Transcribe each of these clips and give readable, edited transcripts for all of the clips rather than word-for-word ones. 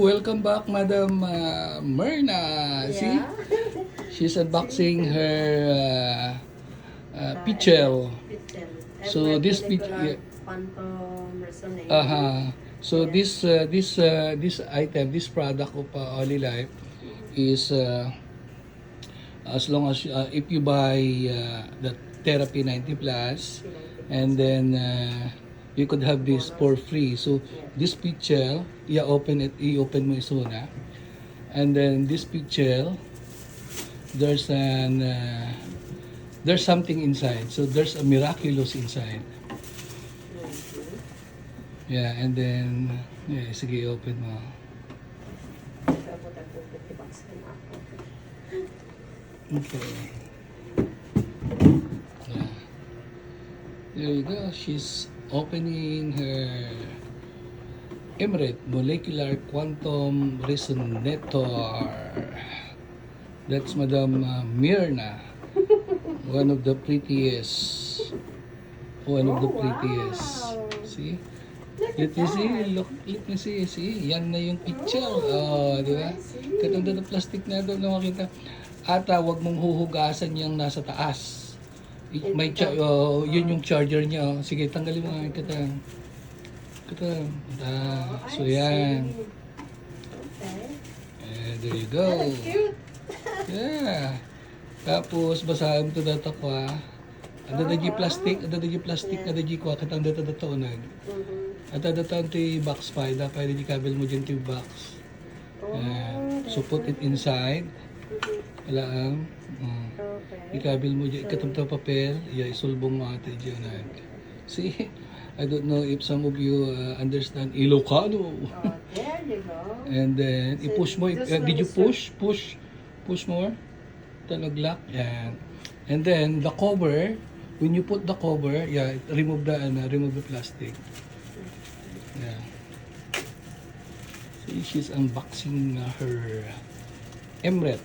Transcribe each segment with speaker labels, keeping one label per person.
Speaker 1: Welcome back, Madam Myrna. See,
Speaker 2: Yeah.
Speaker 1: she's unboxing her pitchel. So this
Speaker 2: Phantom resonate.
Speaker 1: So
Speaker 2: Yeah.
Speaker 1: this item, this product of Oli Life is as long as if you buy the Therapy 90 Plus, and then you could have this for free. So this pitchel, i-open mo isuna. And then this pitchel, there's something inside. So there's a miraculous inside. Yeah, and then sige, open mo. Okay. Yeah. There you go. She's opening her Emirate Molecular Quantum Resonator. That's Madam Myrna. One of the prettiest.
Speaker 2: Wow.
Speaker 1: See? Let me see. Let me see. See? Yan na yung picture. Oh, di ba? Katanda na plastic na doon na makita. At wag mong huhugasan yung nasa taas. Yun yung charger niya. Oh. Sige, tanggalin mo nga. Katang. So yan.
Speaker 2: Okay.
Speaker 1: There you go.
Speaker 2: Cute.
Speaker 1: Yeah. Tapos basahan mo ito dito ko ha. Ada plastic, ada ko katang dito unag. At ada box pa, dapat di kabel mo dyan box. So put it inside. Kailangan ikabel mo dyan, ikatamtaw papel, isulbong mo ate dyan. See, I don't know if some of you understand Ilocano.
Speaker 2: There you go.
Speaker 1: And then,
Speaker 2: So
Speaker 1: i-push mo.
Speaker 2: this
Speaker 1: Did
Speaker 2: one
Speaker 1: you
Speaker 2: is
Speaker 1: push more? Lock. Yan. And then, the cover, when you put the cover, remove the plastic. Yeah. See, she's unboxing her Emirate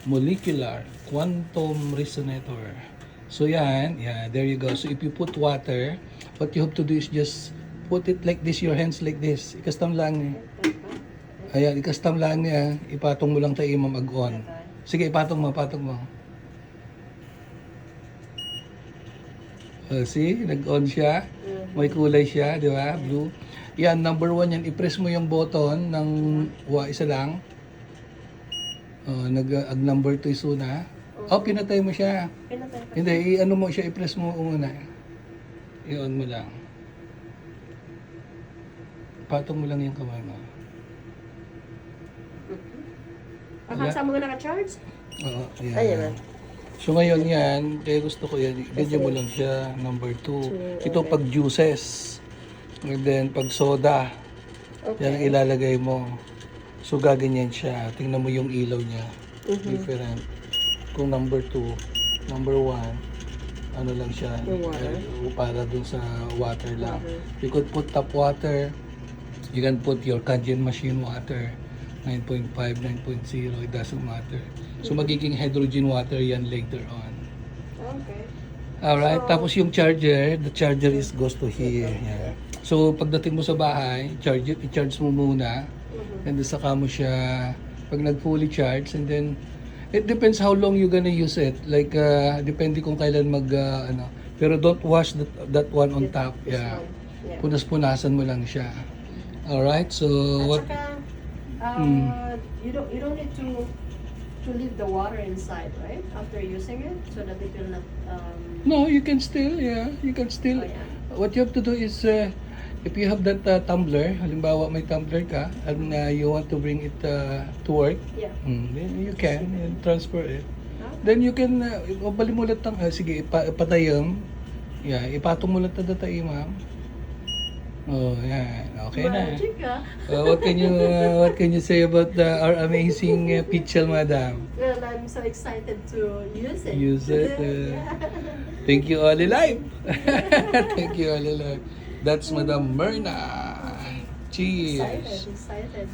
Speaker 1: Molecular Quantum Resonator. So yan, there you go. So if you put water, what you have to do is just put it like this, your hands like this. Ikastam lang niya. Ayan, ikastam lang niya. Ipatong mo lang tayo mag-on. Sige, patong mo. See, nag-on siya. May kulay siya, di ba? Blue. Yan, number 1 yan. I-press mo yung button ng isa lang. Number 2 isuna. Pinatay mo siya. Hindi, i-ano mo siya, i-press mo muna. I-on mo lang. Patong mo lang yung kamay mo.
Speaker 2: Saan mo naka-charge?
Speaker 1: Oo, ayan.
Speaker 2: Ayan.
Speaker 1: So ngayon yan, kaya gusto ko yan, ganyan mo lang siya, number 2. Ito pag juices. And then pag soda, yan ang ilalagay mo. So gaganyan siya. Tingnan mo yung ilaw niya. Different. Kung number 2, number 1, ano lang siya, para dun sa water lang. You could put tap water, you can put your Kangen machine water, 9.5, 9.0, it doesn't matter. So magiging hydrogen water yan later on.
Speaker 2: Okay.
Speaker 1: Alright, tapos yung charger, the charger goes to here. Yeah. So pagdating mo sa bahay, i-charge mo muna, and then saka mo siya, pag nag-fully charge, and then it depends how long you're gonna use it. Like, depende kung kailan pero don't wash that one on top. Yeah. Punas-punasan mo lang siya. Alright, so what?
Speaker 2: You don't need to leave the water inside, right? After using it, so that it will not.
Speaker 1: No, you can still. What you have to do is, if you have that tumbler, halimbawa may tumbler ka, and you want to bring it to work, then you can transfer it. Then you can, bali mo ulit sige, patayam. Yeah, ipatong mo ulit tayo, ma'am. Oh, yeah, okay na.
Speaker 2: Magic,
Speaker 1: What can you say about our amazing pitchel, madam?
Speaker 2: Well, I'm so excited to use it.
Speaker 1: Use it. Thank you, Oli Life. Thank you, Oli Life. That's Madam Myrna. Cheers.
Speaker 2: Excited.